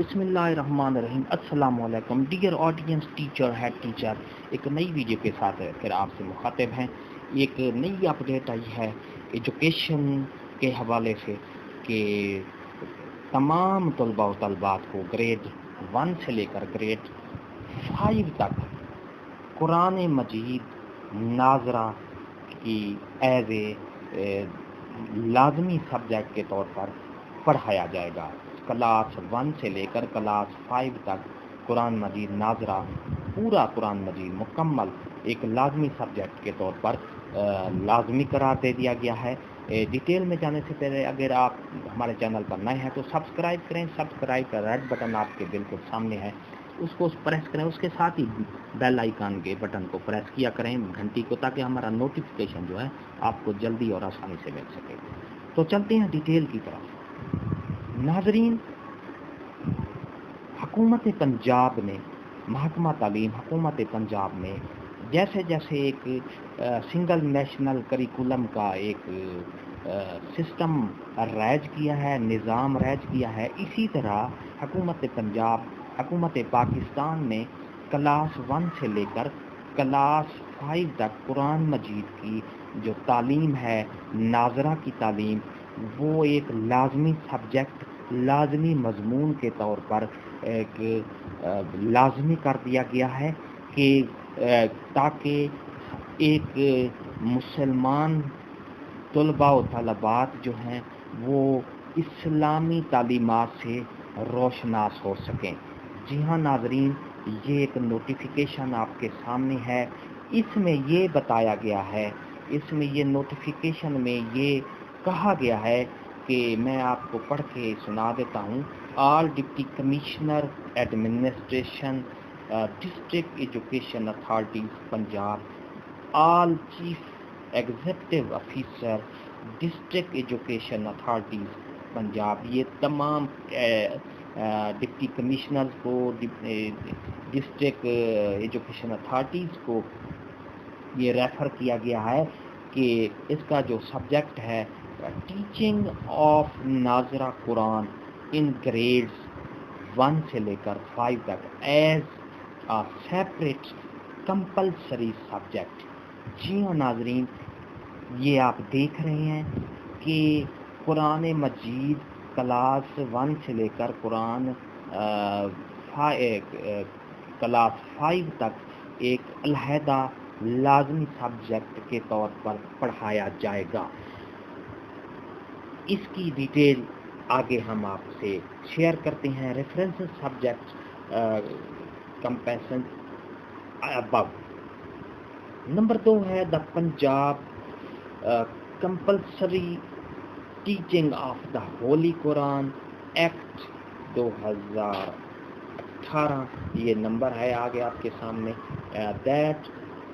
بسم اللہ الرحمن الرحیم۔ السلام علیکم dear audience, teacher head teacher ایک نئی ویڈیو کے ساتھ پھر آپ سے مخاطب ہیں۔ ایک نئی اپڈیٹ آئی ہے ایجوکیشن کے حوالے سے کہ تمام طلباء و طالبات کو گریڈ 1 سے لے کر گریڈ 5 تک قرآن مجید ناظرہ کی ایز اے لازمی سبجیکٹ کے طور پر پڑھایا جائے گا۔ کلاس 1 سے لے کر کلاس 5 تک قرآن مجید ناظرہ، پورا قرآن مجید مکمل ایک لازمی سبجیکٹ کے طور پر لازمی قرار دے دیا گیا ہے۔ ڈیٹیل میں جانے سے پہلے اگر آپ ہمارے چینل پر نئے ہیں تو سبسکرائب کریں۔ سبسکرائب کا ریڈ بٹن آپ کے بالکل سامنے ہے، اس کو پریس کریں، اس کے ساتھ ہی بیل آئیکن کے بٹن کو پریس کیا کریں، گھنٹی کو، تاکہ ہمارا نوٹیفیکیشن جو ہے آپ کو جلدی اور آسانی سے مل سکے۔ تو چلتے ہیں ڈیٹیل کی طرف۔ ناظرین، حکومت پنجاب نے، محکمہ تعلیم حکومت پنجاب نے جیسے جیسے ایک سنگل نیشنل کریکولم کا ایک سسٹم رائج کیا ہے، نظام رائج کیا ہے، اسی طرح حکومت پنجاب، حکومت پاکستان نے کلاس 1 سے لے کر کلاس 5 تک قرآن مجید کی جو تعلیم ہے، ناظرہ کی تعلیم، وہ ایک لازمی سبجیکٹ، لازمی مضمون کے طور پر ایک لازمی کر دیا گیا ہے کہ تاکہ ایک مسلمان طلباء و طالبات جو ہیں وہ اسلامی تعلیمات سے روشناس ہو سکیں۔ جی ہاں ناظرین، یہ ایک نوٹیفیکیشن آپ کے سامنے ہے۔ اس میں یہ بتایا گیا ہے، اس میں یہ نوٹیفیکیشن میں یہ کہا گیا ہے کہ میں آپ کو پڑھ کے سنا دیتا ہوں۔ All deputy commissioner administration district education authorities Punjab, all chief executive officer district education authorities Punjab, یہ تمام ڈپٹی کمشنرز کو، ڈسٹرکٹ ایجوکیشن اتھارٹیز کو یہ ریفر کیا گیا ہے کہ اس کا جو سبجیکٹ ہے ٹیچنگ آف ناظرہ قرآن ان گریڈز 1 سے لے کر 5 تک as a separate compulsory subject. جی ہاں ناظرین، یہ آپ دیکھ رہے ہیں کہ قرآن مجید کلاس 1 سے لے کر کلاس 5 تک ایک علیحدہ لازمی سبجیکٹ کے طور پر پڑھایا جائے گا۔ اس کی ڈیٹیل آگے ہم آپ سے شیئر کرتے ہیں۔ Reference subject comparison above. Number 2 ہے the Punjab compulsory teaching of the holy Quran act 2018، یہ نمبر ہے آگے آپ کے سامنے۔ That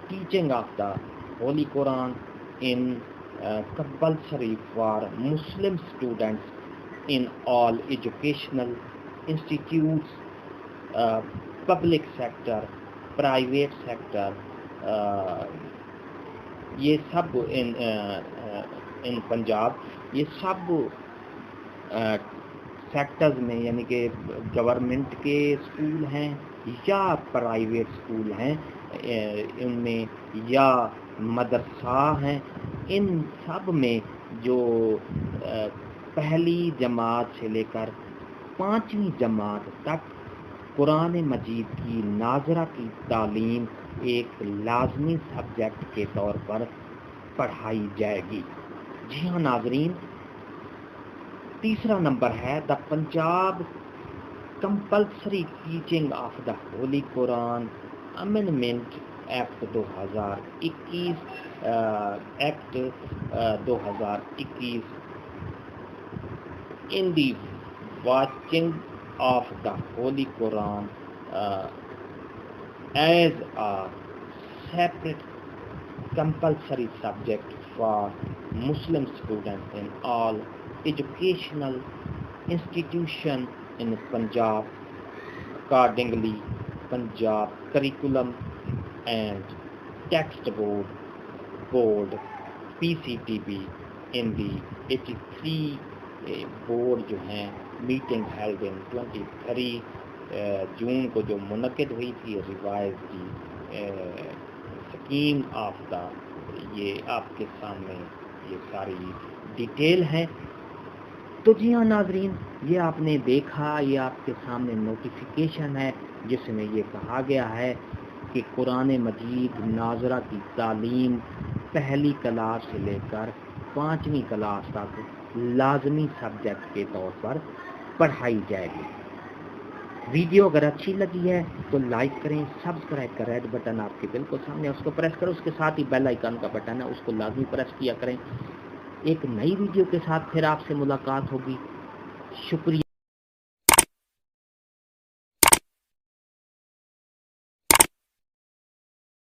teaching of the holy Quran in compulsory for Muslim students in all educational institutes, public sector, private sector، یہ سب ان پنجاب، یہ سب sectors میں، یعنی کہ گورنمنٹ کے اسکول ہیں یا پرائیویٹ اسکول ہیں، ان میں یا مدرسہ ہیں، ان سب میں جو پہلی جماعت سے لے کر 5ویں جماعت تک قرآن مجید کی ناظرہ کی تعلیم ایک لازمی سبجیکٹ کے طور پر پڑھائی جائے گی۔ جی ہاں ناظرین، تیسرا نمبر ہے the Punjab compulsory teaching of the holy Quran amendment act 2021، act 2021 in the watching of the Holy Quran as a separate compulsory subject for Muslim students in all educational institutions in Punjab, accordingly Punjab Curriculum and Text Board PCTB in the 83 board جو ہیں meeting held in 23 جون کو جو منعقد ہوئی تھی revise کی scheme of the, یہ آپ کے سامنے یہ ساری ڈیٹیل ہے۔ تو جی ہاں ناظرین، یہ آپ نے دیکھا، یہ آپ کے سامنے نوٹیفیکیشن ہے جس میں یہ کہا گیا ہے کہ قرآن مجید ناظرہ کی تعلیم پہلی کلاس سے لے کر 5ویں کلاس تک لازمی سبجیکٹ کے طور پر پڑھائی جائے گی۔ ویڈیو اگر اچھی لگی ہے تو لائک کریں، سبسکرائب کا ریڈ بٹن آپ کے بالکل سامنے، اس کو پریس کریں، اس کے ساتھ ہی بیل آئیکن کا بٹن ہے، اس کو لازمی پریس کیا کریں۔ ایک نئی ویڈیو کے ساتھ پھر آپ سے ملاقات ہوگی۔ شکریہ۔